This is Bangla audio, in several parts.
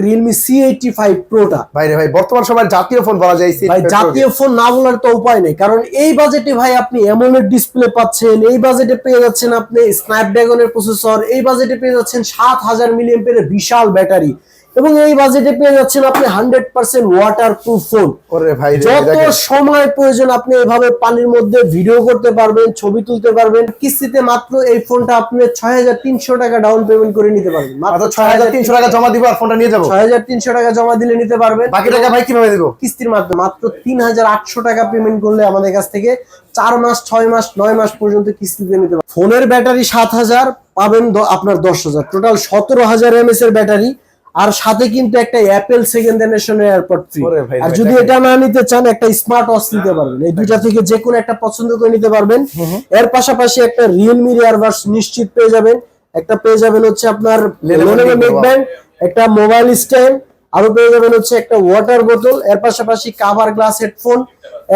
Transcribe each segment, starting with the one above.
Realme C85 Pro-টা ভাই রে ভাই, বর্তমান সময়ের জাতীয় ফোন বলা যায়। ভাই জাতীয় ফোন না বলার তো উপায় নেই, কারণ এই বাজেটে ভাই আপনি অ্যামোলেড ডিসপ্লে পাচ্ছেন, এই বাজেটে পেয়ে যাচ্ছেন আপনি স্ন্যাপড্রাগনের প্রসেসর, এই বাজেটে পেয়ে যাচ্ছেন 7000 মিলিঅ্যাম্পিয়ারের বিশাল ব্যাটারি, এবং এই বাজেটে পেয়ে যাচ্ছেন আপনি 100% ওয়াটারপ্রুফ ফোন। ওরে ভাই রে, যত সময় প্রয়োজন আপনি এভাবে পানির মধ্যে ভিডিও করতে পারবেন, ছবি তুলতে পারবেন। কিস্তিতে মাত্র এই ফোনটা আপনি 6300 টাকা ডাউন পেমেন্ট করে নিতে পারবেন। মাত্র 6300 টাকা জমা দিব আর ফোনটা নিয়ে যাব। 6300 টাকা জমা দিলে নিতে পারবেন। বাকি টাকা ভাই কিভাবে দেব? কিস্তির মাধ্যমে মাত্র 3800 টাকা পেমেন্ট করলে আমাদের কাছ থেকে 4 মাস 6 মাস 9 মাস পর্যন্ত কিস্তিতে নিতে পারবেন। ফোনের ব্যাটারি 7000 পাবেন আপনার 10000, টোটাল 17000 mAh এর ব্যাটারি, আর সাথে কিন্তু একটা অ্যাপেল সেকেন্ড জেনারেশনের এয়ারপড ফ্রি। আর যদি এটা না নিতে চান একটা স্মার্ট ওয়াচ নিতে পারবেন। এই দুইটা থেকে যে কোনো একটা পছন্দ করে নিতে পারবেন। এর পাশাপাশি একটা Realme ইয়ারবাডস নিশ্চিত পেয়ে যাবেন, একটা পেয়ে যাবেন হচ্ছে আপনার Lenovo নেকব্যান্ড, একটা মোবাইল স্ট্যান্ড, আরো পেয়ে যাবেন হচ্ছে একটা ওয়াটার বোতল, এর পাশাপাশি কভার গ্লাস হেডফোন,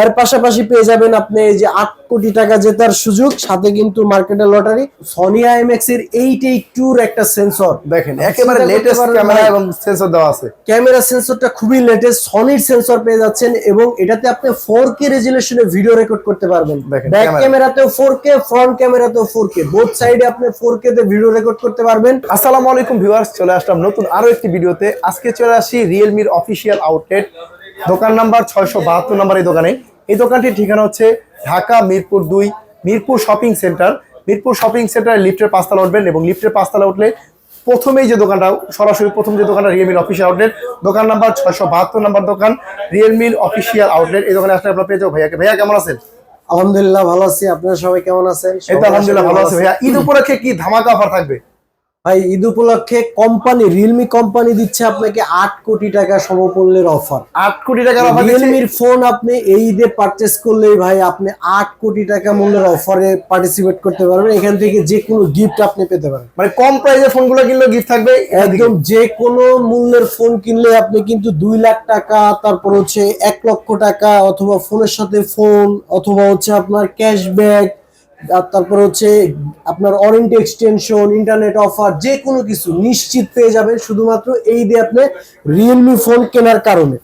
এর পাশাপাশি পেয়ে যাবেন আপনি এই যে 8 কোটি টাকা জেতার সুযোগ, সাথে কিন্তু মার্কেটের লটারি। সনি IMX এর 882 এর একটা সেন্সর দেখেন, একেবারে লেটেস্ট ক্যামেরা এবং সেন্সর দেওয়া আছে। ক্যামেরা সেন্সরটা খুবই লেটেস্ট, সনির সেন্সর পেয়ে যাচ্ছেন, এবং এটাতে আপনি 4K রেজোলিউশনে ভিডিও রেকর্ড করতে পারবেন। ব্যাক ক্যামেরাতেও 4K, ফ্রন্ট ক্যামেরাতেও 4K, বোথ সাইডে আপনি 4K তে ভিডিও রেকর্ড করতে পারবেন। আসসালামু আলাইকুম ভিউয়ার্স, চলে আসলাম নতুন আরো একটি ভিডিওতে। আজকে চলে আসি রিয়েলমির অফিসিয়াল আউটলেট, দোকান নাম্বার 672 নম্বর এই দোকানে। এই দোকানটির ঠিকানা হচ্ছে Dhaka Mirpur 2, Mirpur shopping centre. Mirpur shopping সেন্টারে লিফটের 5 তলা উঠবেন, এবং লিফটের 5 তলা উঠলে প্রথমেই যে দোকানটা, সরাসরি প্রথম যে দোকানটা রিয়েলমির অফিসিয়াল আউটলেট, দোকান নাম্বার 672 নম্বর দোকান, রিয়েলমির অফিসিয়াল আউটলেট। এই দোকানে আসলে আপনারা পেয়ে যাবো ভাইয়াকে। ভাইয়া কেমন আছেন? আলহামদুলিল্লাহ ভালো আছি, আপনারা সবাই কেমন আছেন? এই তো আলহামদুলিল্লাহ ভালো আছি। ভাইয়া, ঈদ উপলক্ষে কি ধামাকা অফার থাকবে? ভাই ঈদ উপলক্ষে রিয়েলমি কোম্পানি দিচ্ছে আপনাকে 8 কোটি টাকা সমমূল্যের অফার। 8 কোটি টাকার অফার। রিয়েলমির ফোন আপনি এই ঈদে পারচেজ করলেই ভাই আপনি 8 কোটি টাকা মূল্যের অফারে পার্টিসিপেট করতে পারবেন। এখান থেকে যে কোনো গিফট আপনি পেতে পারেন, মানে কম প্রাইসের ফোনগুলো কিনলে গিফট থাকবে। একদম যে কোনো মূল্যের ফোন কিনলে আপনি কিন্তু 2 লাখ টাকা, তারপর হচ্ছে 1 লক্ষ টাকা, অথবা ফোনের সাথে ফোন, অথবা হচ্ছে আপনার ক্যাশব্যাক, তারপর হচ্ছে আপনার ওয়ারেন্টি এক্সটেনশন, ইন্টারনেট অফার, যে কোনো কিছু নিশ্চিত পেয়ে যাবেন শুধুমাত্র এই দিয়ে আপনি রিয়েলমি ফোন কেনার কারণে।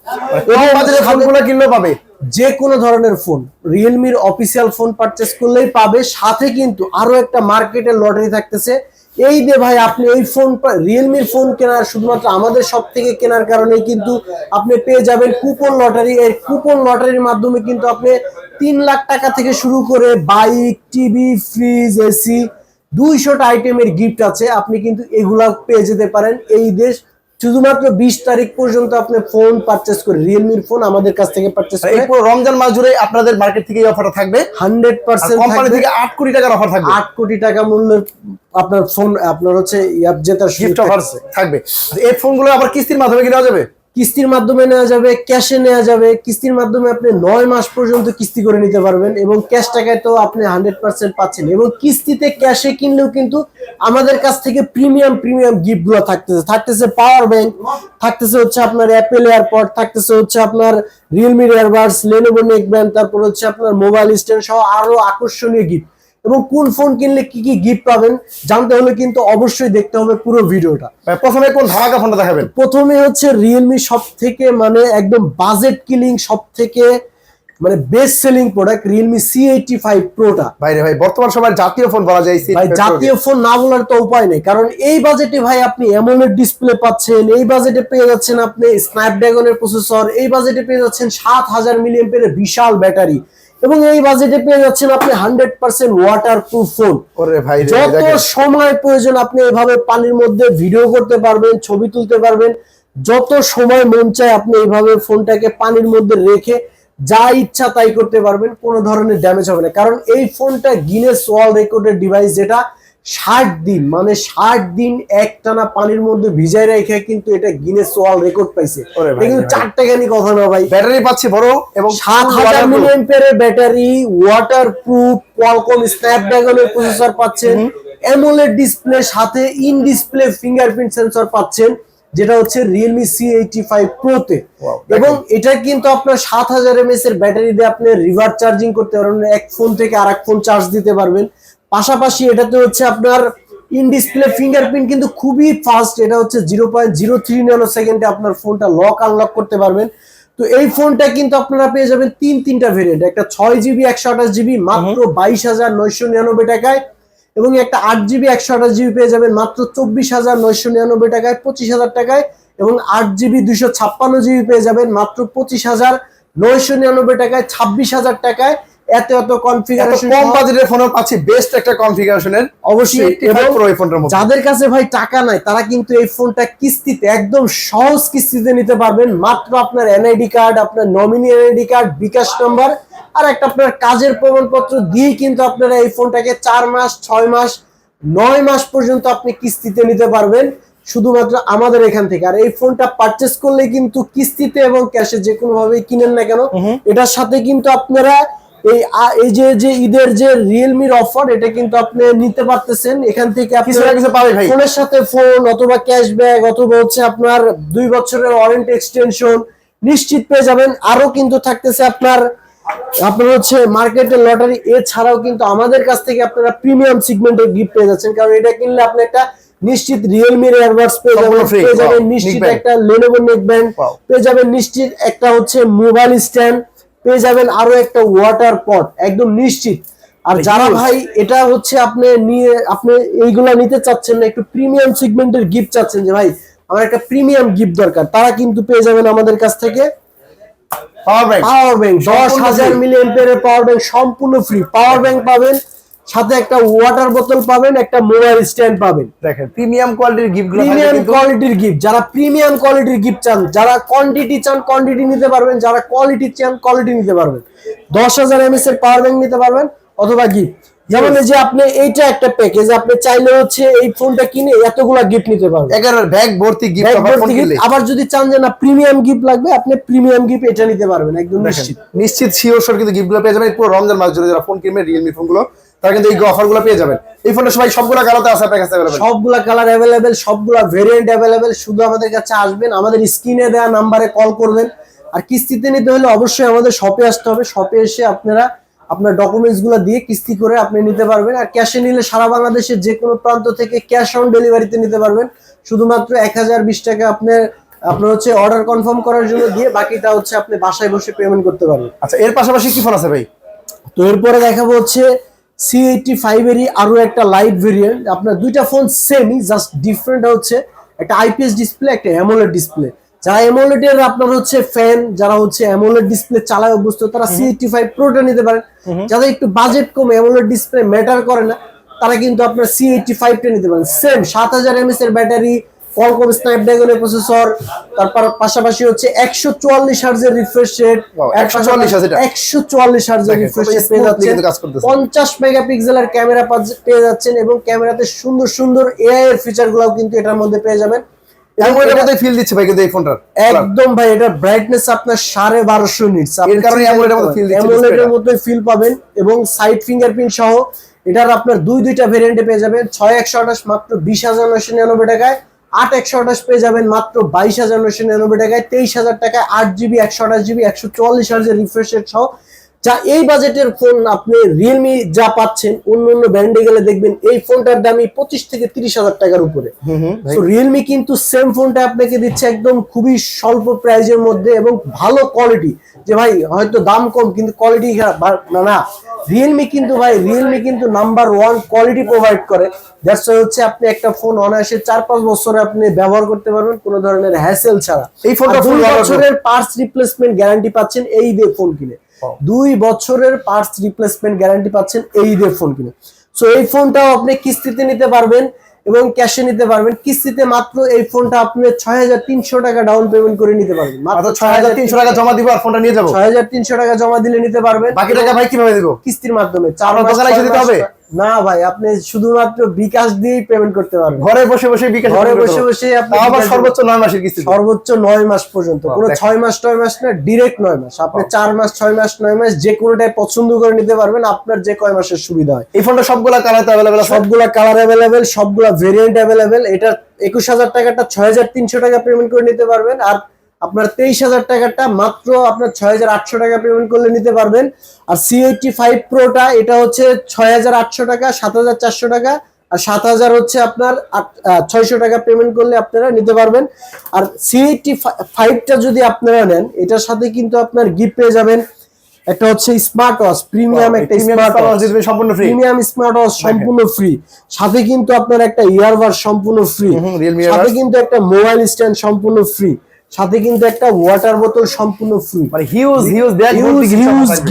ফোনগুলো কিনলেও পাবে যে কোনো ধরনের ফোন রিয়েলমির অফিসিয়াল ফোন পারচেস করলেই পাবে। সাথে কিন্তু আরো একটা মার্কেটের লটারি থাকতেছে। এই দিয়ে ভাই আপনি এই ফোন রিয়েলমির ফোন কেনার শুধুমাত্র আমাদের সব থেকে কেনার কারণে কিন্তু আপনি পেয়ে যাবেন কুপন লটারি। এই কুপন লটারির মাধ্যমে কিন্তু আপনি 3 লাখ টাকা থেকে শুরু করে বাইক, টিভি, ফ্রিজ, এসি 200টা আইটেমের গিফট আছে। আপনি কিন্তু এগুলা পেয়ে যেতে পারেন এই দেশ শুধুমাত্র 20 তারিখ পর্যন্ত আপনি ফোন পারচেজ করে, রিয়েলমির ফোন আমাদের কাছ থেকে পারচেজ করে। এই পুরো রমজান মাস জুড়ে আপনাদের মার্কেট থেকে এই অফারটা থাকবে 100%। কোম্পানি থেকে 8 কোটি টাকার অফার থাকবে। 8 কোটি টাকা মূল্যের আপনার ফোন, আপনার হচ্ছে জেতার গিফট অফার থাকবে। এই ফোনগুলো আবার কিস্তির মাধ্যমে কিনা যাবে? কিস্তির মাধ্যমে নেওয়া যাবে, ক্যাশে নেওয়া যাবে। কিস্তির মাধ্যমে আপনি 9 মাস পর্যন্ত কিস্তি করে নিতে পারবেন, এবং ক্যাশ টাকায় তো আপনি 100% পাচ্ছেন। এবং কিস্তিতে ক্যাশে কিনলেও কিন্তু আমাদের কাছ থেকে প্রিমিয়াম গিফট গুলো থাকতেছে পাওয়ার ব্যাংক, থাকতেছে হচ্ছে আপনার অ্যাপেল এয়ারপড, থাকতেছে হচ্ছে আপনার রিয়েলমি ইয়ারবাডস, লেনোভো নেকব্যান্ড, তারপর হচ্ছে আপনার মোবাইল স্ট্যান্ড সহ আরো আকর্ষণীয় গিফট। এবং কোন ফোন কিনলে কি কি গিফট পাবেন জানতে হলে কিন্তু অবশ্যই দেখতে হবে পুরো ভিডিওটা। প্রথমে কোন ধামাকা ফোনটা দেখাবেন? প্রথমে হচ্ছে রিয়েলমি সব থেকে মানে একদম বাজেট কিলিং, সব থেকে মানে best selling product Realme C85 Pro-টা। ভাই রে ভাই, বর্তমান সময়ের জাতীয় ফোন বলা যায়। ভাই জাতীয় ফোন না বলার তো উপায় নেই, কারণ এই বাজেটে ভাই আপনি অ্যামোলেড ডিসপ্লে পাচ্ছেন, এই বাজেটে পেয়ে যাচ্ছেন আপনি স্ন্যাপড্রাগনের প্রসেসর, এই বাজেটে পেয়ে যাচ্ছেন 7000 মিলিঅ্যাম্পিয়ারের বিশাল ব্যাটারি, এবং এই বাজেটে পেয়ে যাচ্ছেন আপনি 100% ওয়াটারপ্রুফ ফোন। ওরে ভাই রে, যত সময় প্রয়োজন আপনি এভাবে পানির মধ্যে ভিডিও করতে পারবেন, ছবি তুলতে পারবেন। যত সময় মন চায় আপনি এইভাবে ফোনটাকে পানির মধ্যে রেখে যা ইচ্ছা তাই করতে পারবেন, কোনো ধরনের ড্যামেজ হবে না। কারণ এই ফোনটা গিনেস ওয়ার্ল্ড রেকর্ডের ডিভাইস, যেটা 60 দিন মানে 60 দিন একটানা পানির মধ্যে ভিজাই রেখে কিন্তু এটা গিনেস ওয়ার্ল্ড রেকর্ড পাইছে। কিন্তু 4 টাকানি কথা না ভাই, ব্যাটারি পাচ্ছি বড়, এবং 7000 মিলিঅ্যাম্পিয়ারের ব্যাটারি, ওয়াটারপ্রুফ, কোয়ালকম স্ন্যাপড্রাগনের প্রসেসর পাচ্ছেন, অ্যামোলেড ডিসপ্লে, সাথে ইন ডিসপ্লে ফিঙ্গারপ্রিন্ট সেন্সর পাচ্ছেন, যেটা হচ্ছে রিয়েলমি C85 Pro-তে। এবং এটা কিন্তু আপনার 7000 mAh এর ব্যাটারি দিয়ে আপনি রিভার্স চার্জিং করতে পারবেন, এক ফোন থেকে আরেক ফোন চার্জ দিতে পারবেন। পাশাপাশি এটাতে হচ্ছে আপনার ইন ডিসপ্লে ফিঙ্গারপ্রিন্ট কিন্তু খুবই ফাস্ট, এটা হচ্ছে 0.03 ন্যানো সেকেন্ডে আপনার ফোনটা লক আনলক করতে পারবেন। তো এই ফোনটা কিন্তু আপনারা পেয়ে যাবেন তিনটা ভেরিয়েন্ট, একটা 6GB 128GB মাত্র 22,999 টাকায়, এবং একটা 8GB 128GB পেয়ে যাবেন মাত্র 24,999 টাকায়, 25,000 টাকায়, এবং 8GB 256GB পেয়ে যাবেন মাত্র 25,999 টাকায়, 26,000 টাকায়। এত কনফিগারেশন, কম বাজেটের ফোনও পাচ্ছি বেস্ট একটা কনফিগারেশনের অবশ্যই। এবং যাদের কাছে ভাই টাকা নাই তারা কিন্তু এই ফোনটা কিস্তিতে, একদম সহজ কিস্তিতে নিতে পারবেন। মাত্র আপনার এনআইডি কার্ড, আপনার নমিনি এনআইডি কার্ড, বিকাশ নাম্বার আর একটা আপনার কাজের প্রমাণপত্র দিয়ে কিন্তু আপনারা এই ফোনটাকে 4 মাস, 6 মাস, 9 মাস পর্যন্ত আপনি কিস্তিতে নিতে পারবেন শুধুমাত্র আমাদের এখান থেকে। আর এই ফোনটা পারচেস করলে কিন্তু কিস্তিতে এবং ক্যাশে যে কোনো ভাবে কিনেন না কেন, এটার সাথে কিন্তু আপনারা এই যে ঈদের যে রিয়েলমির অফার, এটা কিন্তু আপনি নিতে পারতেছেন এখান থেকে। ফোনের সাথে ফোন অথবা ক্যাশব্যাক অথবা হচ্ছে আপনার 2 বছরের ওয়ারেন্টি এক্সটেনশন নিশ্চিত পেয়ে যাবেন। আরো কিন্তু থাকতেছে আপনার হচ্ছে মার্কেটের লটারি। এছাড়াও কিন্তু আমাদের কাছ থেকে আপনারা প্রিমিয়াম সেগমেন্টের গিফট পেয়ে যাচ্ছেন, কারণ এটা কিনলে আপনি একটা নিশ্চিত রিয়েলমির এয়ারবাডস পেয়ে যাবেন নিশ্চিত একটা লেনোভো নেকব্যান্ড পেয়ে যাবেন, নিশ্চিত একটা হচ্ছে মোবাইল স্ট্যান্ড পেয়ে যাবেন, আরো একটা ওয়াটার পট একদম নিশ্চিত। আর যারা ভাই এটা হচ্ছে আপনি এইগুলা নিতে চাচ্ছেন না, একটু প্রিমিয়াম সেগমেন্টের গিফট চাচ্ছেন যে ভাই আমার একটা প্রিমিয়াম গিফট দরকার, তারা কিন্তু পেয়ে যাবেন আমাদের কাছ থেকে পাওয়ার ব্যাংক 10,000 মিলিঅ্যাম্পিয়ারের পাওয়ার ব্যাংক সম্পূর্ণ ফ্রি পাওয়ার ব্যাংক পাবেন, সাথে একটা ওয়াটার বোতল পাবেন, একটা মোবাইল স্ট্যান্ড পাবেন। দেখেন প্রিমিয়াম কোয়ালিটির গিফটগুলো, প্রিমিয়াম কোয়ালিটির গিফট, যারা প্রিমিয়াম কোয়ালিটির গিফট চান, যারা কোয়ান্টিটি চান কোয়ান্টিটি নিতে পারবেন, যারা কোয়ালিটি চান কোয়ালিটি নিতে পারবেন। 10,000 mAh এর পাওয়ার ব্যাংক নিতে পারবেন অথবা গিফট, যেমন এই যে আপনি এইটা একটা প্যাকেজ, আপনি চাইলে হচ্ছে এই ফোনটা কিনে এতগুলা গিফট নিতে পারবেন, 11 ব্যাগ ভর্তি গিফট। আবার যদি চান যে না প্রিমিয়াম গিফট লাগবে, আপনি প্রিমিয়াম গিফট এটা নিতে পারবেন একদম নিশ্চিত শিওর কিন্তু গিফটগুলো পেয়ে যাবেন পুরো রমজান মাস জুড়ে। যারা ফোন কিনবেন রিয়েলমি ফোনগুলো, তারা কিন্তু এই অফারগুলো পেয়ে যাবেন। এই ফোনটা সবাই সবগুলা কালারতে আছে আপনার কাছে अवेलेबल, সবগুলা কালার अवेलेबल, সবগুলা ভেরিয়েন্ট अवेलेबल। শুধু আমাদের কাছে আসবেন, আমাদের স্ক্রিনে দেওয়া নম্বরে কল করবেন। আর কিস্তিতে নিতে হলে অবশ্যই আমাদের শপে আসতে হবে, শপে এসে আপনারা আপনার ডকুমেন্টস গুলো দিয়ে কিস্তি করে আপনি নিতে পারবেন। আর ক্যাশে নিলে সারা বাংলাদেশের যে কোনো প্রান্ত থেকে ক্যাশ অন ডেলিভারিতে নিতে পারবেন। শুধুমাত্র 1020 টাকা আপনার হচ্ছে অর্ডার কনফার্ম করার জন্য দিয়ে বাকিটা হচ্ছে আপনি বাসায় বসে পেমেন্ট করতে পারবেন। আচ্ছা, এর পাশাপাশি কি ফোন আছে ভাই? তো এরপরে দেখাবো হচ্ছে C85 এরই আরো একটা লাইট ভেরিয়েন্ট। আপনার দুইটা ফোন সেমই, জাস্ট ডিফারেন্ট হচ্ছে একটা আইপিএস ডিসপ্লে, একটা অ্যামোলেড ডিসপ্লে। যারা অ্যামোলেড এর আপনার হচ্ছে ফ্যান, যারা হচ্ছে অ্যামোলেড ডিসপ্লে চালায় অভ্যস্ত, তারা C85 প্রোটা নিতে পারেন। যাদের একটু বাজেট কম, অ্যামোলেড ডিসপ্লে ম্যাটার করে না, তারা কিন্তু আপনার C85 টা নিতে পারেন। সেম 7000 mAh এর ব্যাটারি, Qualcomm Snapdragon এর প্রসেসর, তারপর পাশাপাশি হচ্ছে 144 হার্জ এর রিফ্রেশ রেট, 144 হার্জ এর রিফ্রেশ রেট পেয়ে যাচ্ছেন, 50 মেগাপিক্সেলের ক্যামেরা পেয়ে যাচ্ছেন, এবং ক্যামেরাতে সুন্দর সুন্দর এআই এর ফিচারগুলোও কিন্তু এটার মধ্যে পেয়ে যাবেন। এর মধ্যে ফিল দিচ্ছে ভাই কিন্তু এই ফোনটার একদম ভাই, এটা ব্রাইটনেস আপনার 1250 নিটস, এর কারণে অ্যামোলেডের মতো ফিল দিচ্ছে, অ্যামোলেডের মতো ফিল পাবেন। এবং সাইড ফিঙ্গারপ্রিন্ট সহ এটার আপনার দুইটা ভেরিয়েন্টে পেয়ে যাবেন। 6128 মাত্র 20,999 টাকায়, 8128 পেয়ে যাবেন মাত্র 22,999 টাকায়, 23,000 টাকায় 8GB 128GB 144 হার্জের রিফ্রেশ রেট সহ। যা এই বাজেটের ফোন আপনি রিয়েলমি যা পাচ্ছেন, অন্য ব্র্যান্ডে গেলে দেখবেন এই ফোনটার দামই 25 থেকে 30,000 টাকার উপরে। তো রিয়েলমি কিন্তু সেম ফোনটা আপনাকে দিচ্ছে একদম খুবই স্বল্প প্রাইজের মধ্যে এবং ভালো কোয়ালিটি। যে ভাই হয়তো দাম কম কিন্তু কোয়ালিটি না, রিয়েলমি কিন্তু নাম্বার 1 কোয়ালিটি প্রোভাইড করে। দ্যাটস ওয়াই হচ্ছে আপনি একটা ফোন অনায়াসে 4-5 বছরে আপনি ব্যবহার করতে পারবেন কোনো ধরনের হ্যাসেল ছাড়া। এই ফোনটা 2 বছরের পার্টস রিপ্লেসমেন্ট গ্যারান্টি পাচ্ছেন এই ঈদের ফোন কিনে। 2 বছরের পার্টস রিপ্লেসমেন্ট গ্যারান্টি পাচ্ছেন এই ঈদের ফোন কিনে। সো এই ফোনটাও আপনি কিস্তিতে নিতে পারবেন এবং ক্যাশে নিতে পারবেন। কিস্তিতে মাত্র এই ফোনটা আপনি 6,300 টাকা ডাউন পেমেন্ট করে নিতে পারবেন। মাত্র 6,300 টাকা জমা দিব আর ফোনটা নিয়ে যাব। 6,300 টাকা জমা দিলে নিতে পারবেন। বাকি টাকা ভাই কিভাবে দিব? কিস্তির মাধ্যমে। দোকানে এসে দিতে হবে না ভাই, আপনি শুধুমাত্র বিকাশ দিয়েই পেমেন্ট করতে পারবেন। ঘরে বসে বসে বিকাশ, ঘরে বসে বসে আপনি আবার সর্বোচ্চ 9 মাসের কিস্তি, সর্বোচ্চ 9 মাস পর্যন্ত, কোনো 6 মাস 9 মাস না, ডাইরেক্ট 9 মাস। আপনি 4 মাস 6 মাস 9 মাস যে কোনোটাই পছন্দ করে নিতে পারবেন, আপনার যে কয় মাসের সুবিধা হয়। এই ফোনটা সবগুলা কালার अवेलेबल, সবগুলা কালার अवेलेबल, সবগুলা ভেরিয়েন্ট अवेलेबल। এটা 21,000 টাকাটা 6,300 টাকা পেমেন্ট করে নিতে পারবেন, আর আপনার 23,000 টাকাটা মাত্র আপনার 6,800 টাকা পেমেন্ট করলে নিতে পারবেন। আর C85 প্রোটা এটা হচ্ছে 6,800 টাকা, 7,400 টাকা, আর 7,000 হচ্ছে আপনার 600 টাকা পেমেন্ট করলে আপনারা নিতে পারবেন। আর C85টা যদি আপনারা নেন, এটার সাথে কিন্তু আপনার গিফট পেয়ে যাবেন একটা হচ্ছে স্মার্ট ওয়াচ, প্রিমিয়াম একটা স্মার্ট ওয়াচ সম্পূর্ণ ফ্রি, প্রিমিয়াম স্মার্ট ওয়াচ সম্পূর্ণ ফ্রি, সাথে কিন্তু আপনার একটা ইয়ারবাড সম্পূর্ণ ফ্রি, সাথে কিন্তু একটা মোবাইল স্ট্যান্ড সম্পূর্ণ ফ্রি, সাথে কিন্তু একটা ওয়াটার বোতল সম্পূর্ণ ফ্রি। মানে হিউজ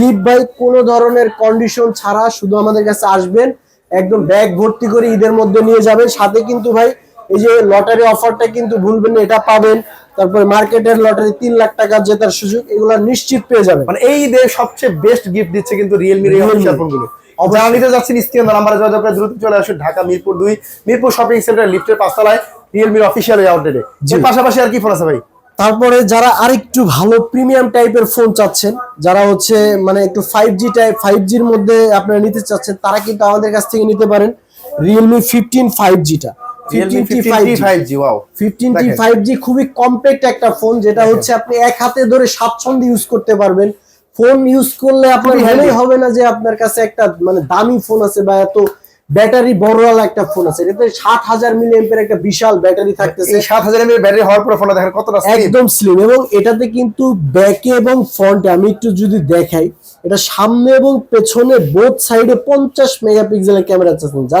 গিফট ভাই, কোনো ধরনের কন্ডিশন ছাড়া শুধু আমাদের কাছে আসবেন, একদম ব্যাগ ভর্তি করে ঈদের মধ্যে নিয়ে যাবেন। সাথে কিন্তু ভাই এই যে লটারি অফারটা কিন্তু ভুলবেন না, এটা পাবেন। তারপরে মার্কেটের লটারি 3 লাখ টাকা জেতার সুযোগ, এগুলো নিশ্চিত পেয়ে যাবেন। মানে এই ঈদে সবচেয়ে বেস্ট গিফট দিচ্ছে কিন্তু রিয়েলমির এই অফিশিয়াল ফোনগুলো। যারা নিতে যাচ্ছেন স্ক্রিন নাম্বারে যোগাযোগ করে দ্রুত চলে আসুন ঢাকা মিরপুর 2 মিরপুর শপিং সেন্টার লিফটের 5 তলায় রিয়েলমির অফিশিয়াল আউটলেটে। এর পাশাপাশি আর কি ফোন আছে ভাই? তারপরে যারা আরেকটু ভালো প্রিমিয়াম টাইপের ফোন চাচ্ছেন, যারা হচ্ছে মানে একটু 5G টাইপ 5Gর মধ্যে আপনারা নিতে চাচ্ছেন, তারা কিন্তু আমাদের কাছ থেকে নিতে পারেন Realme 15 5Gটা। 15T 5G, wow 15T 5G খুবই কম্প্যাক্ট একটা ফোন, যেটা হচ্ছে আপনি এক হাতে ধরে স্বাচ্ছন্দ্যে ইউজ করতে পারবেন। ফোন ইউজ করলে আপনার মনেই হবে না যে আপনার কাছে একটা মানে দামি ফোন আছে বা এত ব্যাটারি বড়ওয়ালা একটা ফোন আছে। এটাতে 7000 মিলিঅ্যাম্পিয়ার একটা বিশাল ব্যাটারি থাকতেছে। এই 7000 mAh ব্যাটারি হওয়ার পরে ফোনটা দেখেন কতটা স্লিম, একদম স্লিম। এবং এটাতে কিন্তু ব্যাকে এবং ফ্রন্টে আমি একটু যদি দেখাই, এটা সামনে এবং পেছনে বোথ সাইডে 50 মেগাপিক্সেলের ক্যামেরা আছে, যা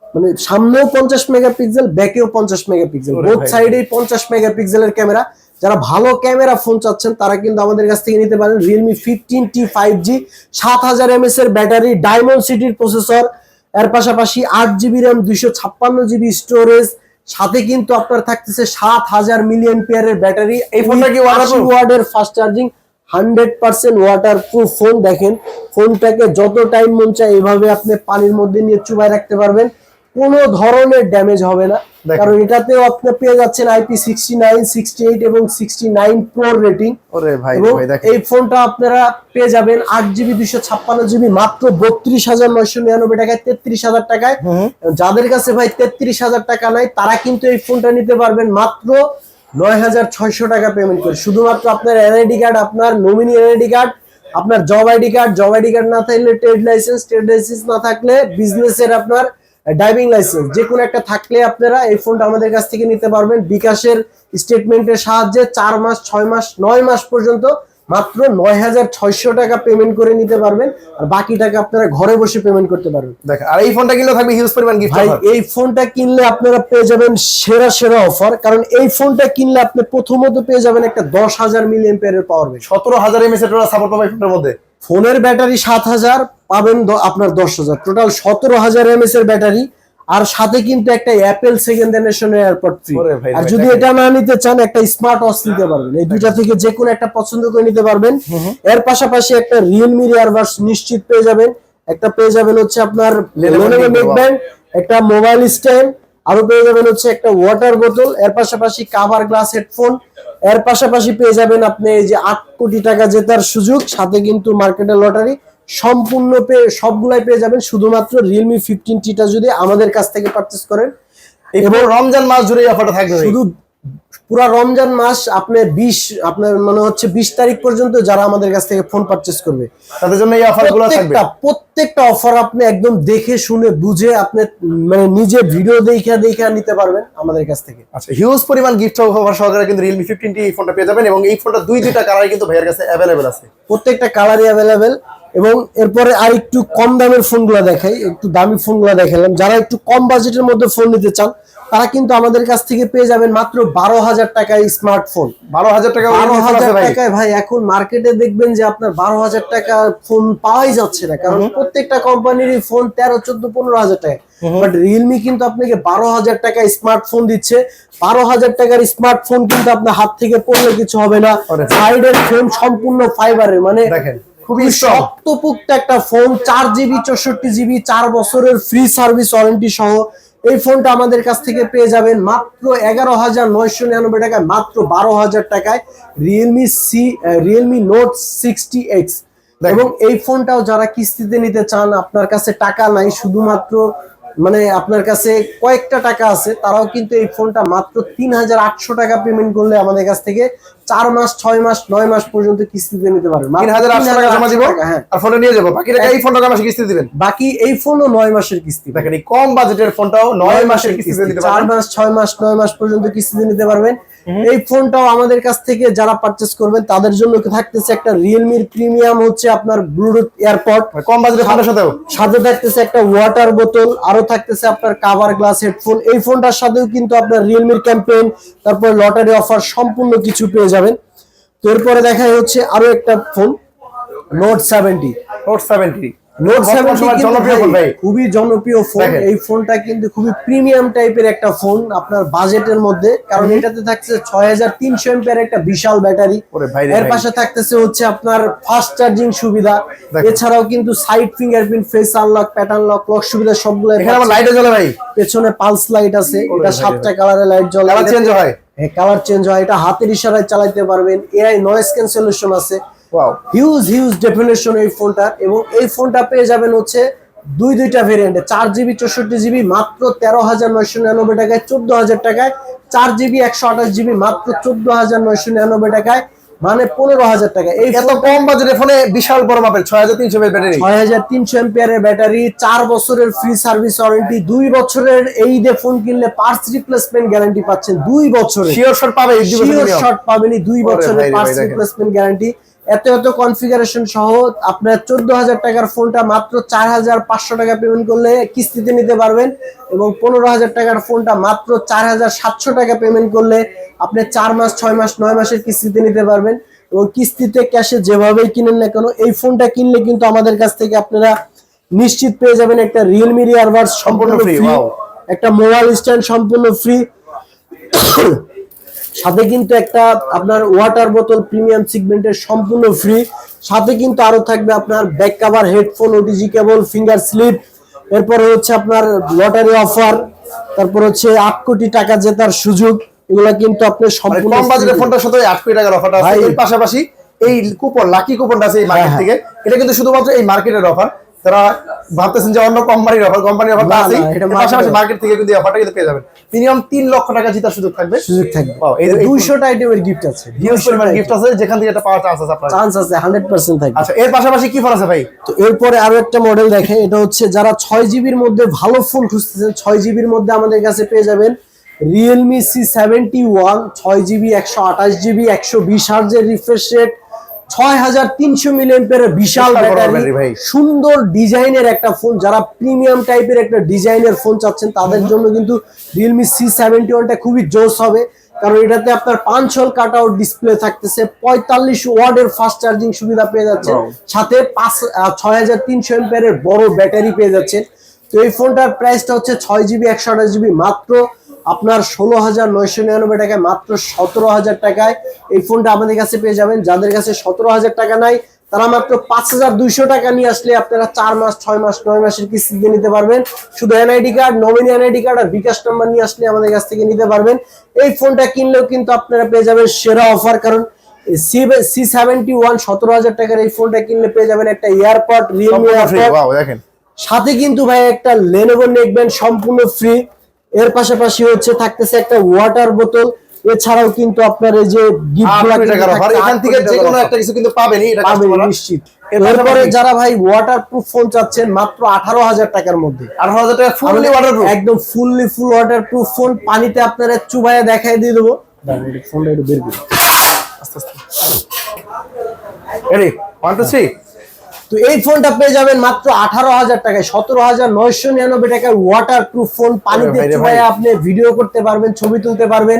মানে সামনেও 50 মেগাপিক্সেল, ব্যাকেও 50 মেগাপিক্সেল, বোথ সাইডেই 50 মেগাপিক্সেলের ক্যামেরা। যারা ভালো ক্যামেরা ফোন চাচ্ছেন তারা কিন্তু আমাদের কাছ থেকে নিতে পারেন Realme 15T 5G, 7000 mAh এর ব্যাটারি, ডায়মন্ড সিটির প্রসেসর, এর পাশাপাশি 8GB RAM, 256GB স্টোরেজ, সাথে কিন্তু আপনার থাকতেছে 7000 মিলিঅ্যাম্পিয়ারের ব্যাটারি। এই ফোনটা কি ওয়াটারপ্রুফ? ওয়াটের ফাস্ট চার্জিং, 100% ওয়াটারপ্রুফ ফোন। দেখেন ফোনটাকে যত টাইম মন চায় এইভাবে আপনি পানির মধ্যে নিয়ে চুবাই রাখতে পারবেন, কোনো ধরনের ড্যামেজ হবে না। কারণ এটাতেও আপনি পেয়ে যাচ্ছেন IP69, 68 এবং 69 প্রো রেটিং। ওরে ভাই ভাই দেখেন এই ফোনটা আপনারা পেয়ে যাবেন 8GB 256GB মাত্র 32,999 টাকায়, 33,000 টাকায়। যাদের কাছে ভাই 33,000 টাকা নাই, তারা কিন্তু এই ফোনটা নিতে পারবেন মাত্র 9,600 টাকা পেমেন্ট করে। শুধুমাত্র আপনার এনআইডি কার্ড, আপনার নমিনি এনআইডি কার্ড, আপনার job ID card, job ID card না থাকলে ট্রেড লাইসেন্স না থাকলে বিজনেসের আপনার ড্রাইভিং লাইসেন্স, যে কোনো একটা থাকলে আপনারা এই ফোনটা আমাদের কাছ থেকে নিতে পারবেন বিকাশের স্টেটমেন্টের সাহায্যে। 4 মাস, 6 মাস, 9 মাস পর্যন্ত মাত্র 9,600 টাকা পেমেন্ট করে নিতে পারবেন, আর বাকি টাকা আপনারা ঘরে বসে পেমেন্ট করতে পারবেন। দেখেন, আর এই ফোনটা কিনলে থাকবে হিউজ পরিমাণ গিফট। ভাই এই ফোনটা কিনলে আপনারা পেয়ে যাবেন সেরা অফার, কারণ এই ফোনটা কিনলে আপনি প্রথমত পেয়ে যাবেন একটা 10,000 মিলিঅ্যাম্পিয়ারের পাওয়ার ব্যাংক, 17,000 mAh এর সাপোর্ট পাবেন ফোনের মধ্যে। ফোনের ব্যাটারি 7,000, পাবেন আপনার 10,000, টোটাল 17,000 mAh এর ব্যাটারি। আর সাথে কিন্তু একটা অ্যাপেল সেকেন্ড জেনারেশনের এয়ারপড ফ্রি। আর যদি এটা না নিতে চান, একটা স্মার্ট ওয়াচ নিতে পারবেন। এই দুইটা থেকে যে কোনো একটা পছন্দ করে নিতে পারবেন। এর পাশাপাশি একটা রিয়েলমি ইয়ারবাডস নিশ্চিত পেয়ে যাবেন, একটা পেয়ে যাবেন হচ্ছে আপনার Lenovo নেকব্যান্ড, একটা মোবাইল স্ট্যান্ড, আরো পেয়ে যাবেন হচ্ছে একটা ওয়াটার বোতল, এর পাশাপাশি কাভার গ্লাস হেডফোন, এর পাশাপাশি পেয়ে যাবেন আপনি এই যে 8 কোটি টাকা জেতার সুযোগ, সাথে কিন্তু মার্কেটের লটারি সম্পূর্ণ সবগুলাই পেয়ে যাবেন শুধুমাত্র Realme 15Tটা যদি আমাদের কাছ থেকে পারচেজ করেন। এবং রমজান মাস জুড়ে এই অফারটা থাকবে, শুধু পুরো রমজান মাস আপনার মনে হচ্ছে 20 তারিখ পর্যন্ত যারা আমাদের কাছ থেকে ফোন পারচেজ করবে তাদের জন্য এই অফারগুলো থাকবে। প্রত্যেকটা অফার আপনি একদম দেখে শুনে বুঝে আপনি মানে নিজে ভিডিও দেখে নিতে পারবেন আমাদের কাছ থেকে। আচ্ছা, হিউজ পরিমাণ গিফট অফার সহকারে কিন্তু Realme 15T এই ফোনটা পেয়ে যাবেন, এবং এই ফোনটা দুইটা কালার কিন্তু ভাইয়ের কাছে अवेलेबल আছে, প্রত্যেকটা কালারই अवेलेबल। এবং এরপরে আর একটু কম দামের ফোনগুলো দেখাই, একটু দামি ফোনগুলো দেখালাম। যারা একটু কম বাজেটের মধ্যে ফোন নিতে চান, তারা কিন্তু আমাদের কাছ থেকে পেয়ে যাবেন মাত্র 12,000 টাকায় স্মার্টফোন। 12,000 টাকা, 12,000 টাকায় ভাই এখন মার্কেটে দেখবেন যে আপনার 12,000 টাকা ফোন পাওয়াই যাচ্ছে না, কারণ প্রত্যেকটা কোম্পানিরই ফোন 13, 14, 15,000 টাকা। বাট রিয়েলমি কিন্তু আপনাকে 12,000 টাকায় স্মার্টফোন দিচ্ছে। 12,000 টাকার স্মার্টফোন কিন্তু আপনার হাত থেকে পড়লে কিছু হবে না। সাইডের ফ্রেম সম্পূর্ণ ফাইবারের, মানে দেখেন খুবই শক্তপোক্ত একটা ফোন। 4GB 64GB 4 বছরের ফ্রি সার্ভিস ওয়ারেন্টি সহ এই ফোনটা আমাদের কাছ থেকে পেয়ে যাবেন মাত্র 11,999 টাকায়, মাত্র 12,000 টাকায় Realme Note 60X। এবং এই ফোনটাও যারা কিস্তিতে নিতে চান, আপনার কাছে টাকা নাই, শুধুমাত্র মানে আপনার কাছে কয়েকটা টাকা আছে তারাও কিন্তু এই ফোনটা মাত্র 3800 টাকা পেমেন্ট করলে আমাদের কাছ থেকে 4 মাস 6 মাস 9 মাস পর্যন্ত কিস্তিতে নিতে পারবেন। 3800 টাকা জমা দিব, হ্যাঁ, আর ফোনটা নিয়ে যাবো, বাকি টাকা এই ফোনটা মাসে কিস্তি দিবেন। বাকি এই ফোনও 9 মাসের কিস্তি। দেখেন এই কম বাজেটের ফোনটাও 9 মাসের কিস্তিতে নিতে 4 পারবেন। মাস 6 মাস 9 মাস পর্যন্ত কিস্তিতে নিতে পারবেন। এই ফোনটাও আমাদের কাছ থেকে যারা পারচেজ করবেন তাদের জন্য থাকতেছে একটা রিয়েলমির প্রিমিয়াম হচ্ছে আপনার ব্লুটুথ এয়ারপড, কম বাজেটের ফোনের সাথেও সাথে থাকতেছে একটা ওয়াটার বোতল, আরো থাকতেছে আপনার কভার গ্লাস হেডফোন। এই ফোনটার সাথেও কিন্তু আপনার রিয়েলমির ক্যাম্পেইন, তারপর লটারি অফার সম্পূর্ণ কিছু পেয়ে যাবেন। তো এরপরে দেখা হচ্ছে আরো একটা ফোন নোট 70। নোট 70 নোট 70 জনপ্রিয় ফোন ভাই, খুবই জনপ্রিয় ফোন। এই ফোনটা কিন্তু খুবই প্রিমিয়াম টাইপের একটা ফোন আপনার বাজেটের মধ্যে, কারণ এটাতে থাকছে 6300 এমপিআর একটা বিশাল ব্যাটারি। এর পাশে থাকতেছে হচ্ছে আপনার ফাস্ট চার্জিং সুবিধা, এছাড়াও কিন্তু side fingerprint, face unlock, pattern lock, lock সুবিধা সবগুলো। এখানে আবার লাইটও জ্বলে ভাই, পেছনে পালস লাইট আছে, এটা 7টা কালারের লাইট জ্বলে, কালার চেঞ্জ হয়। হ্যাঁ, কালার চেঞ্জ হয়। এটা হাতের ইশারায় চালাতে পারবেন, এআই নয়েজ ক্যান্সেলেশন আছে। ওয়াও, হিউজ ডেফিনেশন এই ফোনটা। এবং এই ফোনটা পেয়ে যাবেন হচ্ছে দুইটা ভেরিয়েন্টে, 4GB 64GB মাত্র 13,999 টাকায়, 14,000 টাকায়, 4GB 128GB মাত্র 14,999 টাকায়, মানে 15,000 টাকা। এই এত কম বাজেটের ফোনে বিশাল বড় মাপের 6300 এর ব্যাটারি, 6300 এমপিআর ব্যাটারি, 4 বছরের ফ্রি সার্ভিস ওয়ারেন্টি, 2 বছরের এই যে ফোন কিনলে পার্টস রিপ্লেসমেন্ট গ্যারান্টি পাচ্ছেন 2 বছরের। শিওর শট পাবে, শিওর শট পাবেন 2 বছরের পার্টস রিপ্লেসমেন্ট গ্যারান্টি। এত কনফিগারেশন সহ আপনার 14,000 টাকার ফোনটা মাত্র 4,500 টাকা পেমেন্ট করলে কিস্তিতে নিতে পারবেন, এবং 15,000 টাকার ফোনটা মাত্র 4,700 টাকা পেমেন্ট করলে আপনি 4 মাস 6 মাস 9 মাসের কিস্তিতে নিতে পারবেন। এবং কিস্তিতে ক্যাশে যেভাবেই কিনেন না কেন, এই ফোনটা কিনলে কিন্তু আমাদের কাছ থেকে আপনারা নিশ্চিত পেয়ে যাবেন একটা রিয়েলমি ইয়ারবাডস সম্পূর্ণ ফ্রি, একটা মোবাইল স্ট্যান্ড সম্পূর্ণ ফ্রি, সাথে কিন্তু একটা আপনার ওয়াটার বোতল প্রিমিয়াম সেগমেন্টের সম্পূর্ণ ফ্রি, সাথে কিন্তু আরো থাকবে আপনার back cover, headphone, OTG cable, finger slip, এরপরে হচ্ছে আপনার লটারি অফার, তারপর হচ্ছে 8 কোটি টাকা জেতার সুযোগ। এগুলা কিন্তু আপনি সম্পূর্ণ কম বাজেটের ফোনটার সাথে 8 কোটি টাকার অফারটা আছে। এর পাশাপাশি এই কুপন, লাকি কুপনটা আছে এই মার্কেট থেকে, এটা কিন্তু শুধুমাত্র এই মার্কেটের অফার। তারা ভাবতেছেন যে অন্য কোম্পানির অফারটা আছে, এর পাশাপাশি মার্কেট থেকে কিন্তু এই অফারটা কিন্তু পেয়ে যাবেন। মিনিমাম 3 লক্ষ টাকা জেতার সুযোগ থাকবে। ওয়াও, এই 200টা আইটেমের গিফট আছে, হিউজ পরিমাণ গিফট আছে, যেখান থেকে এটা পাওয়ার চান্স আছে আপনার, চান্স আছে 100% থাকবে। আচ্ছা, এর পাশাপাশি কি ফোন আছে ভাই? তো এরপরে আরো একটা মডেল দেখে, এটা হচ্ছে যারা 6GB মধ্যে ভালো ফোন খুঁজতেছেন, 6GB মধ্যে আমাদের কাছে পেয়ে যাবেন Realme C71, 6GB 128GB 120 হার্জের রিফ্রেশ রেট, 6300 মিলিঅ্যাম্পিয়ার বিশাল ব্যাটারি, সুন্দর ডিজাইনের একটা ফোন। যারা প্রিমিয়াম টাইপের একটা ডিজাইনের ফোন চাচ্ছেন তাদের জন্য কিন্তু Realme C71টা খুবই জোস হবে, কারণ এটাতে আপনার 5 হল কাট আউট ডিসপ্লে থাকতেছে, 45 ওয়াটের ফাস্ট চার্জিং সুবিধা পেয়ে যাচ্ছেন, সাথে 6300 এমপিআর বড় ব্যাটারি পেয়ে যাচ্ছেন। তো এই ফোনটার প্রাইসটা হচ্ছে 6GB 128GB মাত্র আপনার 16,999 টাকায়, মাত্র 17,000 টাকায় এই ফোনটা আমাদের কাছে পেয়ে যাবেন। যাদের কাছে 17,000 টাকা নাই তারা মাত্র 5,200 টাকা নিয়ে আসলে আপনারা 4 মাস 6 মাস 9 মাসের কিস্তিতে নিতে পারবেন। শুধু NID card, nominee NID card আর বিকাশ নাম্বার নিয়ে আসলে আমাদের কাছ থেকে নিতে পারবেন। এই ফোনটা কিনলেও কিন্তু আপনারা পেয়ে যাবেন সেরা অফার, কারণ C71 17,000 টাকার এই ফোনটা কিনলে পেয়ে যাবেন একটা এয়ারপড, রিয়েলমি এয়ারপড, দেখেন সাথে কিন্তু ভাই একটা Lenovo নেকব্যান্ড সম্পূর্ণ ফ্রি। এর পাশাপাশি হচ্ছে থাকতেছে একটা ওয়াটার বোতল, এছাড়াও কিন্তু আপনার এই যে গিফটগুলো এখান থেকে যে কোনো একটা কিছু কিন্তু পাবেনই, এটা কাস্টমাররা নিশ্চিত। এরপরে যারা ভাই ওয়াটারপ্রুফ ফোন চাচ্ছেন মাত্র 18,000 টাকার মধ্যে, 18,000 টাকা ফুললি ওয়াটারপ্রুফ, একদম ফুল ওয়াটারপ্রুফ ফোন, পানিতে আপনারা চুবাইয়া দেখাই দিয়ে দেবো। ফোনটা একটু বের করুন আস্তে আস্তে, রেডি 1 2 3। তো এই ফোনটা পেয়ে যাবেন মাত্র 18,000 টাকায়, 17,999 টাকায় ওয়াটারপ্রুফ ফোন। পানিতে চুবাইয়া আপনি ভিডিও করতে পারবেন, ছবি তুলতে পারবেন,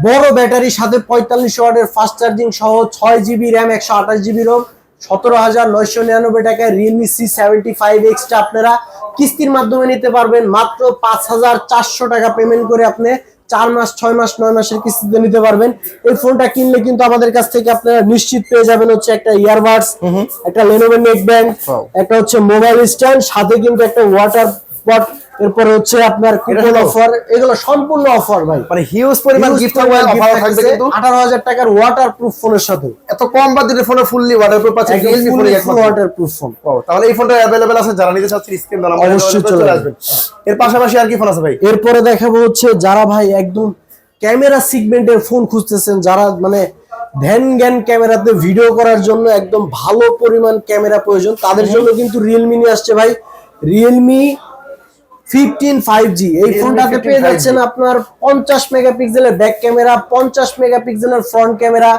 বড় ব্যাটারি, সাথে 45 ওয়াটের ফাস্ট চার্জিং সহ, 6GB র্যাম 128GB রোম, 17,999 টাকায় Realme C75X টা আপনারা কিস্তির মাধ্যমে নিতে পারবেন মাত্র 5,400 টাকা পেমেন্ট করে আপনি 4 মাস 6 মাস 9 মাসের কিস্তিতে নিতে পারবেন। এই ফোনটা কিনলে কিন্তু আমাদের কাছ থেকে আপনারা নিশ্চিত পেয়ে যাবেন হচ্ছে একটা ইয়ারবাডস, একটা Lenovo নেকব্যান্ড, একটা হচ্ছে মোবাইল স্ট্যান্ড, সাথে কিন্তু একটা ওয়াটার পট এরপরে হচ্ছে আপনার কুপন অফার, এগুলো সম্পূর্ণ অফার ভাই, মানে হিউজ পরিমাণ গিফট থাকবে, অফার থাকবে কিন্তু 18,000 টাকার ওয়াটারপ্রুফ ফোনের সাথে। এত কম বাজেটের ফোনে ফুললি ওয়াটারপ্রুফ আছে, রিয়েলমি ফোনে একমাত্র ওয়াটারপ্রুফ ফোন। তাহলে এই ফোনটা अवेलेबल আছে, যারা নিতে চাচ্ছেন স্ক্রিন দাও নাম্বারে অবশ্যই চলে আসবেন। এর পাশাপাশি আর কি ফোন আছে ভাই? এরপরে দেখাবো হচ্ছে যারা ভাই একদম ক্যামেরা সেগমেন্টের ফোন খুঁজতেছেন, যারা মানে ধ্যান জ্ঞান ক্যামেরাতে ভিডিও করার জন্য একদম ভালো পরিমাণ ক্যামেরা প্রয়োজন, তাদের জন্য কিন্তু রিয়েলমি নিয়ে আসছে ভাই রিয়েলমি 15 5G। এই ফোনটাতে পেয়ে যাচ্ছেন আপনার 50 মেগাপিক্সেলের ব্যাক ক্যামেরা, 50 মেগাপিক্সেলের ফ্রন্ট ক্যামেরা।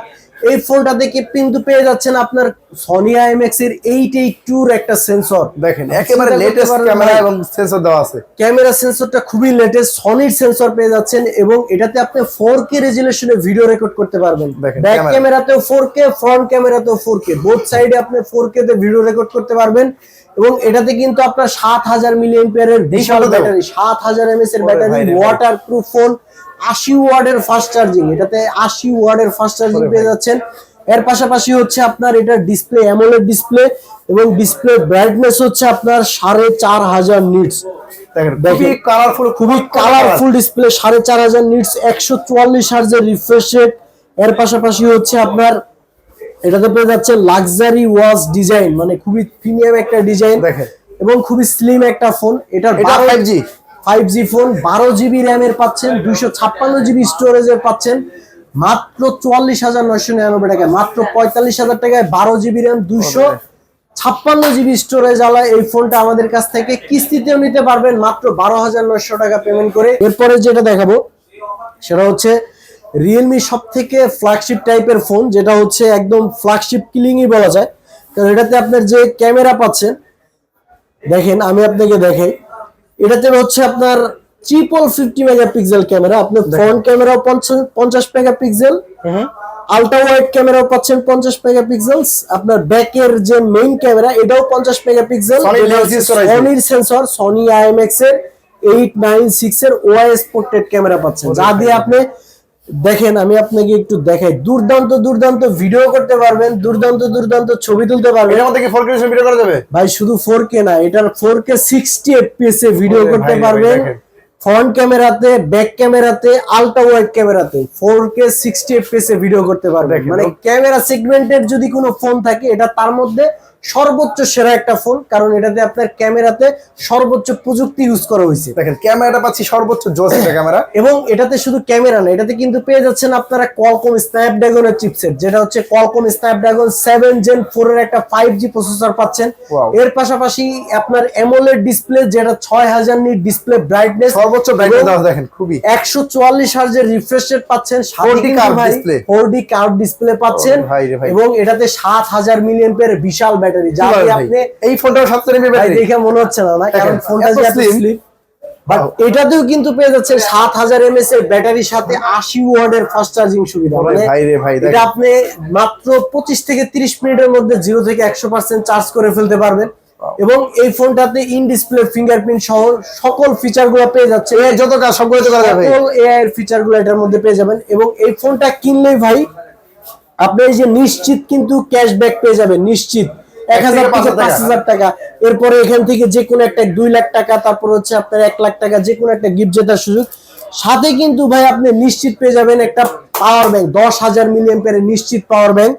এই ফোনটাতে কিন্তু পেয়ে যাচ্ছেন আপনার সনি IMX এর 882 এর একটা সেন্সর। দেখেন একেবারে লেটেস্ট ক্যামেরা এবং সেন্সর দেওয়া আছে। ক্যামেরা সেন্সরটা খুবই লেটেস্ট, সনির সেন্সর পেয়ে যাচ্ছেন এবং এটাতে আপনি 4K রেজুলেশনে ভিডিও রেকর্ড করতে পারবেন। ব্যাক ক্যামেরাতেও 4K, ফ্রন্ট ক্যামেরাতেও 4K, বোথ সাইডে আপনি 4K তে ভিডিও রেকর্ড করতে পারবেন। এবং এটাতে কিন্তু আপনার 7000 মিলিঅ্যাম্পিয়ারের বিশাল ব্যাটারি, 7000 mAh এর ব্যাটারি, ওয়াটারপ্রুফ ফোন, 80 ওয়াটের ফাস্ট চার্জিং, এটাতে 80 ওয়াটের ফাস্ট চার্জিং পেয়ে যাচ্ছেন। এর পাশাপাশি হচ্ছে আপনার এটা ডিসপ্লে অ্যামোলেড ডিসপ্লে এবং ডিসপ্লে ব্রাইটনেস হচ্ছে আপনার 4500 নিটস। দেখেন খুবই কালারফুল ডিসপ্লে, 4500 নিটস, 144 হার্জের রিফ্রেশ রেট। এর পাশাপাশি হচ্ছে আপনার এটাতে পেয়ে যাচ্ছে লাক্সারি ওয়াচ ডিজাইন, মানে খুবই প্রিমিয়াম একটা ডিজাইন এবং খুবই স্লিম একটা ফোন। এটা 5G ফোন, 12GB র্যামের পাচ্ছেন, 256GB স্টোরেজের পাচ্ছেন মাত্র 44,999 টাকায়, মাত্র 45,000 টাকায় 12GB র্যাম, 256GB স্টোরেজ আলা এই ফোনটা আমাদের কাছ থেকে কিস্তিতেও নিতে পারবেন মাত্র 12,900 টাকা পেমেন্ট করে। এরপরে যেটা দেখাবো সেটা হচ্ছে রিয়েলমি সব থেকে ফ্ল্যাগশিপ টাইপের ফোন, যেটা হচ্ছে একদম ফ্ল্যাগশিপ কিলিংই বলা যায়, কারণ এটাতে আপনার যে ক্যামেরা পাচ্ছেন, দেখেন আমি আপনাকে দেখাই, এটাতে হচ্ছে আপনার 50 মেগাপিক্সেল ক্যামেরা, আপনার ফ্রন্ট ক্যামেরাও 50 মেগাপিক্সেল, আলট্রা ওয়াইড ক্যামেরাও পাচ্ছেন 50 মেগাপিক্সেল, আপনার ব্যাকের যে মেইন ক্যামেরা এটাও 50 মেগাপিক্সেল, সনির সেন্সর, সনি IMX এর 896 এর OIS পোর্ট্রেট ক্যামেরা পাচ্ছেন, যা দিয়ে আপনি দেখেন আমি আপনাকে একটু দেখাই, দুর্দান্ত ভিডিও করতে পারবেন, দুর্দান্ত ছবি তুলতে পারবেন। এর মধ্যে কি 4K ভিডিও করা যাবে ভাই? শুধু 4K না, এটার 4K 60 FPS এ ভিডিও করতে পারবেন। ফ্রন্ট ক্যামেরাতে, ব্যাক ক্যামেরাতে, আলট্রা ওয়াইড ক্যামেরাতে 4K 60 FPS এ ভিডিও করতে পারবেন। মানে ক্যামেরা সেগমেন্টের যদি কোনো ফোন থাকে এটা তার মধ্যে সর্বোচ্চ সেরা একটা ফোন, কারণ এটাতে আপনার ক্যামেরাতে সর্বোচ্চ প্রযুক্তি ইউজ করা হয়েছে। দেখেন ক্যামেরাটা পাচ্ছি সর্বোচ্চ জোস একটা ক্যামেরা, এবং এটাতে শুধু ক্যামেরা না, এটাতে কিন্তু পেয়ে যাচ্ছেন আপনারা কোয়ালকম স্ন্যাপড্রাগনের চিপসেট, যেটা হচ্ছে কোয়ালকম স্ন্যাপড্রাগন 7 Gen 4 এর একটা 5G প্রসেসর পাচ্ছেন। এর পাশাপাশি আপনার অ্যামোলেড ডিসপ্লে, যেটা 6000 নিট ডিসপ্লে ব্রাইটনেস, সর্বোচ্চ ব্রাইটনেস দেখেন, খুবই 144 হার্জের রিফ্রেশ রেট পাচ্ছেন, 4D কার্ভ ডিসপ্লে পাচ্ছেন এবং এটাতে 7000 মিলিঅ্যাম্পিয়ার বিশাল ব্যাটারি, যা দিয়ে আপনি এই ফোনটাও 7000 mAh ব্যাটারি দেখে মনে হচ্ছে না, কারণ ফোনটা যে এত স্লিম, বাট এটাতেও কিন্তু পেয়ে যাচ্ছে 7000 mAh এর ব্যাটারির সাথে 80 ওয়াটের ফাস্ট চার্জিং সুবিধা। মানে এটা আপনি মাত্র 25 থেকে 30 মিনিটের মধ্যে 0 থেকে 100% চার্জ করে ফেলতে পারবেন। এবং এই ফোনটাতে ইন ডিসপ্লে ফিঙ্গারপ্রিন্ট সহ সকল ফিচারগুলো পেয়ে যাচ্ছে, যত কাজ সবগুলো করা যাবে, সকল AI এর ফিচারগুলো এটার মধ্যে পেয়ে যাবেন। এবং এই ফোনটা কিনলেই ভাই আপনি এই যে নিশ্চিত কিন্তু ক্যাশব্যাক পেয়ে যাবেন, নিশ্চিত 1000 থেকে 5000 টাকা। এরপরে এখান থেকে যে কোনো একটা 2 লাখ টাকা, তারপর হচ্ছে আপনার 1 লাখ টাকা, যে কোনো একটা গিফট জেতার সুযোগ। সাথে কিন্তু ভাই আপনি নিশ্চিত পেয়ে যাবেন একটা পাওয়ার ব্যাংক, 10,000 মিলিঅ্যাম্পিয়ারের নিশ্চিত পাওয়ার ব্যাংক।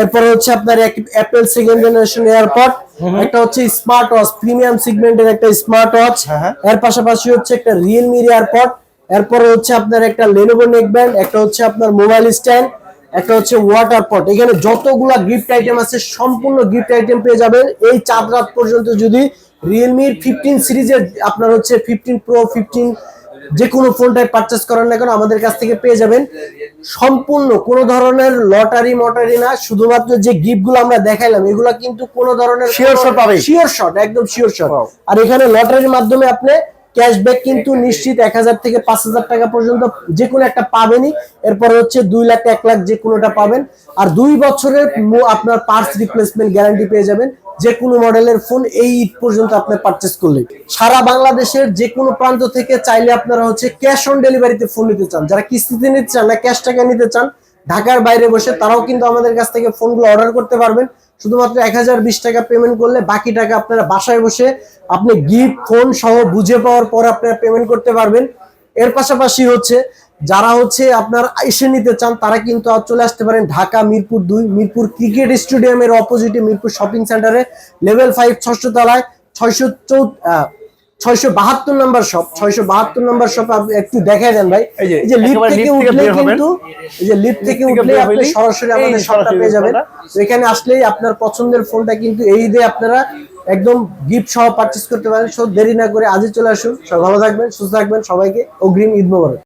এরপরে হচ্ছে আপনার অ্যাপল সেকেন্ড জেনারেশন এয়ারপড, একটা হচ্ছে স্মার্ট ওয়াচ, প্রিমিয়াম সেগমেন্টের একটা স্মার্ট ওয়াচ। এর পাশাপাশি হচ্ছে একটা রিয়েলমি এয়ারপড, এরপরে হচ্ছে আপনার একটা লেনোভো নেকব্যান্ড, একটা হচ্ছে আপনার মোবাইল স্ট্যান্ড, একটা হচ্ছে ওয়াটার পট। এখানে যতগুলা গিফট আইটেম আছে সম্পূর্ণ গিফট আইটেম পেয়ে যাবেন এই 4 রাত পর্যন্ত। যদি রিয়েলমির 15 সিরিজের আপনার হচ্ছে 15 প্রো 15 যে কোনো ফোনটাই পারচেস করেন না কেন আমাদের কাছ থেকে পেয়ে যাবেন সম্পূর্ণ কোনো ধরনের লটারি মটারি না, শুধুমাত্র যে গিফটগুলো আমরা দেখাইলাম এগুলা কিন্তু কোনো ধরনের শিওর শট পাবে, শিওর শট, একদম শিওর শট। আর এখানে লটারির মাধ্যমে আপনি ক্যাশব্যাক কিন্তু নিশ্চিত 1000 থেকে 5000 টাকা পর্যন্ত যে কোনো একটা পাবেনই। এরপরে হচ্ছে 2 লাখ 1 লাখ যে কোনোটা পাবেন। আর 2 বছরের আপনার পার্টস রিপ্লেসমেন্ট গ্যারান্টি পেয়ে যাবেন যে কোনো মডেলের ফোন এই ঈদ পর্যন্ত আপনি পারচেস করলে। সারা বাংলাদেশের যে কোনো প্রান্ত থেকে চাইলে আপনারা হচ্ছে ক্যাশ অন ডেলিভারিতে ফোন নিতে চান, যারা কিস্তিতে নিতে চান না ক্যাশ টাকা নিতে চান, ঢাকার বাইরে বসে তারাও কিন্তু আমাদের কাছ থেকে ফোনগুলো অর্ডার করতে পারবেন। শুধুমাত্র 1020 টাকা পেমেন্ট করলে বাকি টাকা আপনারা বাসায় বসে আপনি গিফট ফোন সহ বুঝে পাওয়ার পর আপনারা পেমেন্ট করতে পারবেন। এর পাশাপাশি হচ্ছে যারা হচ্ছে আপনার এসে নিতে চান তারা কিন্তু চলে আসতে পারেন ঢাকা মিরপুর 2 মিরপুর ক্রিকেট স্টেডিয়ামের অপোজিটে মিরপুর শপিং সেন্টারে লেভেল 5 ষষ্ঠ তলায় 672 নাম্বার শপ 672 নাম্বার শপ। আপনি একটু দেখাই দেন ভাই, এই যে লিফট একেবারে থেকে lift উঠলে বের হবেন। কিন্তু এই যে লিফট থেকে থেকে উঠলে বের আপনি হলেই সরাসরি এই আমাদের শপটা সরাসরি পেয়ে যাবেন। ফোনটা। তো এখানে আসলেই আপনার পছন্দের ফোনটা কিন্তু এই ঈদে আপনারা একদম গিফট সহ পারচেজ করতে পারেন। সো দেরি না করে আজই চলে আসুন। সবাই ভালো থাকবেন, সুস্থ থাকবেন, সবাইকে অগ্রিম ঈদ মোবারক।